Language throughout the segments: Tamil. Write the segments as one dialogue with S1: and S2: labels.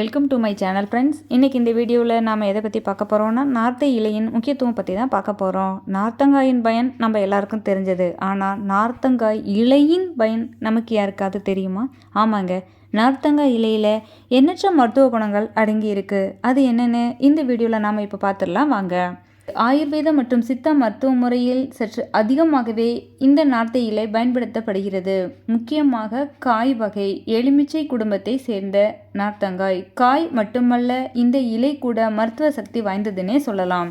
S1: Welcome to my channel friends. இன்றைக்கி இந்த வீடியோவில் நாம் எதை பற்றி பார்க்க போகிறோம்னா நார்த்தை இலையின் முக்கியத்துவம் பற்றி தான் பார்க்க போகிறோம். நார்த்தங்காயின் பயன் நம்ம எல்லாருக்கும் தெரிஞ்சது. ஆனால் நார்த்தங்காய் இலையின் பயன் நமக்கு யாருக்காவது தெரியுமா? ஆமாங்க, நார்த்தங்காய் இலையில் எண்ணற்ற மருத்துவ குணங்கள் அடங்கி இருக்குது. அது என்னென்னு இந்த வீடியோவில் நாம் இப்போ பார்த்துடலாம் வாங்க. ஆயுர்வேதம் மற்றும் சித்தா மருத்துவ முறையில் சற்று அதிகமாகவே இந்த நார்த்தை இலை பயன்படுத்தப்படுகிறது. முக்கியமாக காய் வகை எலுமிச்சை குடும்பத்தை சேர்ந்த நார்த்தங்காய் காய் மட்டுமல்ல, இந்த இலை கூட மருத்துவ சக்தி வாய்ந்ததுன்னே சொல்லலாம்.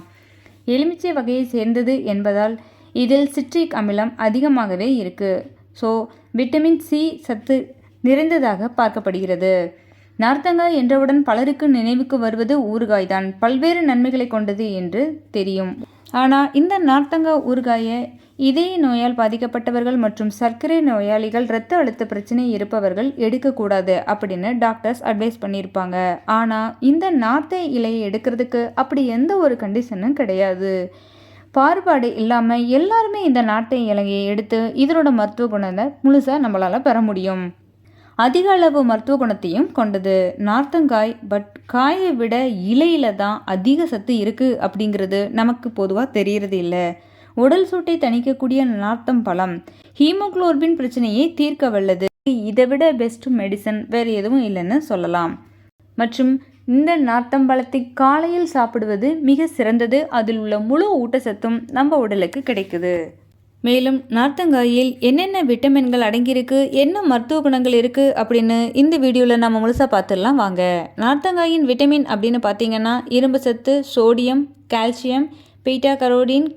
S1: எலுமிச்சை வகையை சேர்ந்தது என்பதால் இதில் சிட்ரிக் அமிலம் அதிகமாகவே இருக்குது. ஸோ விட்டமின் சி சத்து நிறைந்ததாக பார்க்கப்படுகிறது. நார்த்தங்காய் என்றவுடன் பலருக்கு நினைவுக்கு வருவது ஊறுகாய் தான். பல்வேறு நன்மைகளை கொண்டது என்று தெரியும். ஆனால் இந்த நார்த்தங்காய் ஊறுகாயை இதய நோயால் பாதிக்கப்பட்டவர்கள் மற்றும் சர்க்கரை நோயாளிகள், இரத்த அழுத்த பிரச்சனை இருப்பவர்கள் எடுக்கக்கூடாது அப்படின்னு டாக்டர்ஸ் அட்வைஸ் பண்ணியிருப்பாங்க. ஆனால் இந்த நார்த்தை இலையை எடுக்கிறதுக்கு அப்படி எந்த ஒரு கண்டிஷனும் கிடையாது. பாறுபாடு இல்லாமல் எல்லாருமே இந்த நார்த்தை இலையை எடுத்து இதனோட மருத்துவ குணத்தை முழுசாக நம்மளால் பெற முடியும். அதிக அளவு மருத்துவ குணத்தையும் கொண்டது நார்த்தங்காய். பட் காயை விட இலையில தான் அதிக சத்து இருக்குது அப்படிங்கிறது நமக்கு பொதுவாக தெரியறது இல்லை. உடல் சூட்டை தணிக்கக்கூடிய நார்த்தம் பழம் ஹீமோகுளோபின் பிரச்சனையை தீர்க்க வல்லது. இதை விட பெஸ்ட் மெடிசன் வேறு எதுவும் இல்லைன்னு சொல்லலாம். மற்றும் இந்த நார்த்தம்பழத்தை காலையில் சாப்பிடுவது மிக சிறந்தது. அதில் உள்ள முழு ஊட்டச்சத்தும் நம்ம உடலுக்கு கிடைக்குது. மேலும் நார்த்தங்காயில் என்னென்ன விட்டமின்கள் அடங்கியிருக்கு, என்ன மருத்துவ குணங்கள் இருக்குது அப்படின்னு இந்த வீடியோவில் நம்ம முழுசாக பார்த்துடலாம் வாங்க. நார்த்தங்காயின் விட்டமின் அப்படின்னு பார்த்தீங்கன்னா இரும்பு சத்து, sodium, calcium, beta carotene,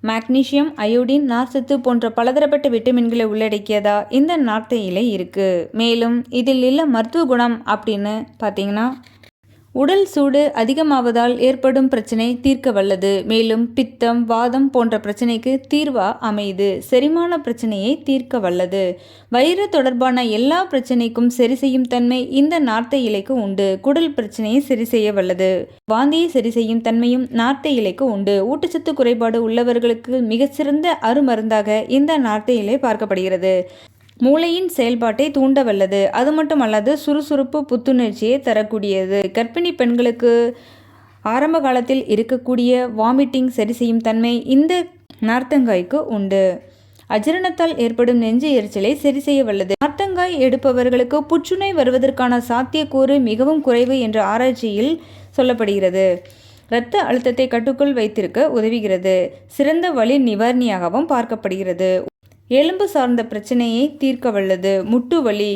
S1: magnesium, iodine, நார்ச்சத்து போன்ற பலதரப்பட்ட விட்டமின்களை உள்ளடக்கியதா இந்த நார்த்தை இலை இருக்குது. மேலும் இதில் உள்ள மருத்துவ குணம் அப்படின்னு பார்த்தீங்கன்னா உடல் சூடு அதிகமாவதால் ஏற்படும் பிரச்சனை தீர்க்க வல்லது. மேலும் பித்தம், வாதம் போன்ற பிரச்சனைக்கு தீர்வாக அமையுது. செரிமான பிரச்சனையை தீர்க்க வல்லது. வயிறு தொடர்பான எல்லா பிரச்சனைக்கும் சரி செய்யும் தன்மை இந்த நார்த்தை இலைக்கு உண்டு. குடல் பிரச்சனையை சரி செய்ய வல்லது. வாந்தியை சரி செய்யும் தன்மையும் நார்த்தை இலைக்கு உண்டு. ஊட்டச்சத்து குறைபாடு உள்ளவர்களுக்கு மிகச்சிறந்த அருமருந்தாக இந்த நார்த்தை இலை பார்க்கப்படுகிறது. மூளையின் செயல்பாட்டை தூண்ட வல்லது. அது மட்டுமல்லாது சுறுசுறுப்பு, புத்துணர்ச்சியை தரக்கூடியது. கர்ப்பிணி பெண்களுக்கு ஆரம்ப காலத்தில் இருக்கக்கூடிய வாமிட்டிங் சரி செய்யும் தன்மை இந்த நார்த்தங்காய்க்கு உண்டு. அஜீரணத்தால் ஏற்படும் நெஞ்சு எரிச்சலை சரி செய்ய வல்லது. நார்த்தங்காய் எடுப்பவர்களுக்கு புற்றுநோய் வருவதற்கான சாத்தியக்கூறு மிகவும் குறைவு என்ற ஆராய்ச்சியில் சொல்லப்படுகிறது. இரத்த அழுத்தத்தை கட்டுக்குள் வைத்திருக்க உதவுகிறது. சிறந்த வலி நிவாரணியாகவும் பார்க்கப்படுகிறது. எலும்பு சார்ந்த பிரச்சனையை தீர்க்க வல்லது. முட்டு வலி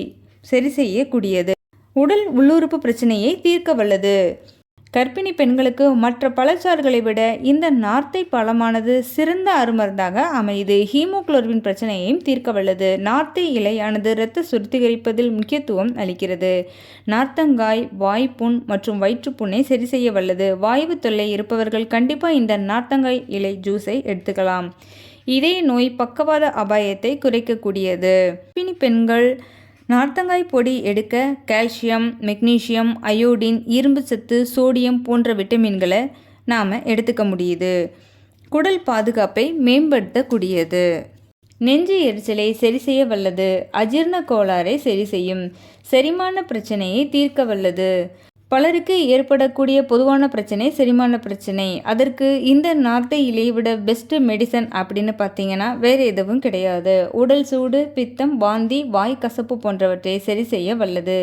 S1: சரி செய்யக்கூடியது. உடல் உள்ளுறுப்பு பிரச்சனையை தீர்க்க வல்லது. கர்ப்பிணி பெண்களுக்கு மற்ற பழச்சாறுகளை விட இந்த நார்த்தை பழமானது சிறந்த அருமருந்தாக அமையுது. ஹீமோகுளோபின் பிரச்சனையையும் தீர்க்க வல்லது. நார்த்தை இலையானது இரத்த சுத்திகரிப்பதில் முக்கியத்துவம் அளிக்கிறது. நார்த்தங்காய் வாய்ப்புண் மற்றும் வயிற்றுப்புண்ணை சரி செய்ய வல்லது. வாய்வு தொல்லை இருப்பவர்கள் கண்டிப்பாக இந்த நார்த்தங்காய் இலை ஜூஸை எடுத்துக்கலாம். இதய நோய், பக்கவாத அபாயத்தை குறைக்கக்கூடியது. கர்ப்பிணி பெண்கள் நார்த்தங்காய் பொடி எடுக்க கால்சியம், மெக்னீசியம், அயோடின், இரும்பு சத்து, சோடியம் போன்ற விட்டமின்களை நாம் எடுத்துக்க முடியுது. குடல் பாதுகாப்பை மேம்படுத்தக்கூடியது. நெஞ்சு எரிச்சலை சரி செய்ய வல்லது. அஜீரண கோளாறை சரி செய்யும். செரிமான பிரச்சனையை தீர்க்க வல்லது. பலருக்கு ஏற்படக்கூடிய பொதுவான பிரச்சனை செரிமான பிரச்சனை. அதற்கு இந்த நார்த்தை இலையை விட பெஸ்ட் மெடிசன் அப்படின்னு பார்த்தீங்கன்னா வேறு எதுவும் கிடையாது. உடல் சூடு, பித்தம், வாந்தி, வாய் கசப்பு போன்றவற்றை சரி செய்ய வல்லது.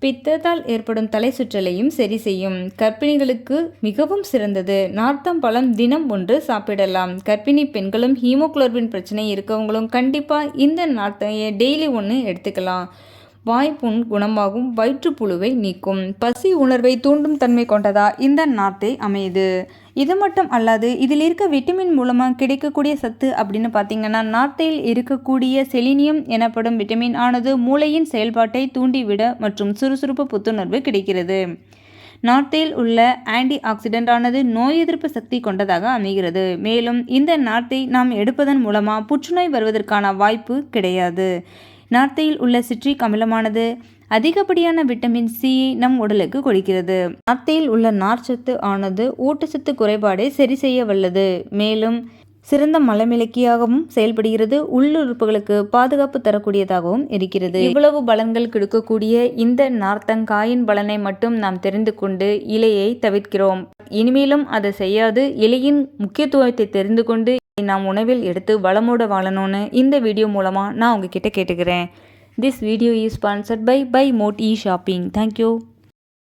S1: பித்தத்தால் ஏற்படும் தலை சுற்றலையும் சரி செய்யும். கர்ப்பிணிகளுக்கு மிகவும் சிறந்தது. நார்த்தம் பழம் தினம் ஒன்று சாப்பிடலாம். கர்ப்பிணி பெண்களும் ஹீமோகுளோபின் பிரச்சனை இருக்கவங்களும் கண்டிப்பாக இந்த நார்த்தையை டெய்லி ஒன்று எடுத்துக்கலாம். வாய்ப்புண் குணமாகும். வயிற்றுப்புழுவை நீக்கும். பசி உணர்வை தூண்டும் தன்மை கொண்டதா இந்த நார்த்தை அமையுது. இது மட்டும் அல்லாது இதில் இருக்க விட்டமின் மூலமாக கிடைக்கக்கூடிய சத்து அப்படின்னு பார்த்தீங்கன்னா நார்த்தையில் இருக்கக்கூடிய செலினியம் எனப்படும் விட்டமின் ஆனது மூளையின் செயல்பாட்டை தூண்டிவிட மற்றும் சுறுசுறுப்பு, புத்துணர்வு கிடைக்கிறது. நார்த்தையில் உள்ள ஆன்டி ஆக்சிடென்ட் ஆனது நோய் எதிர்ப்பு சக்தி கொண்டதாக அமைகிறது. மேலும் இந்த நார்த்தை நாம் எடுப்பதன் மூலமாக புற்றுநோய் வருவதற்கான வாய்ப்பு கிடையாது. நார்த்தையில் உள்ள சிட்ரிக் அமிலமானது அதிகப்படியான விட்டமின் சியை நம் உடலுக்கு கொடுக்கிறது. நார்த்தையில் உள்ள நார்ச்சத்து ஆனது ஊட்டச்சத்து குறைபாடை சரி செய்ய வல்லது. மேலும் சிறந்த மலமிளக்கியாகவும் செயல்படுகிறது. உள்ளுறுப்புகளுக்கு பாதுகாப்பு தரக்கூடியதாகவும் இருக்கிறது. இவ்வளவு பலன்கள் கொடுக்கக்கூடிய இந்த நார்த்தங்காயின் பலனை மட்டும் நாம் தெரிந்து கொண்டு இலையை தவிர்க்கிறோம். இனிமேலும் அதை செய்யாது இலையின் முக்கியத்துவத்தை தெரிந்து கொண்டு நாம் உணவில் எடுத்து வளமோட வாழணும்னு இந்த வீடியோ மூலமா நான் உங்ககிட்ட கேட்டுக்கிறேன். This video is sponsored by Buy Mode eShopping. Thank you.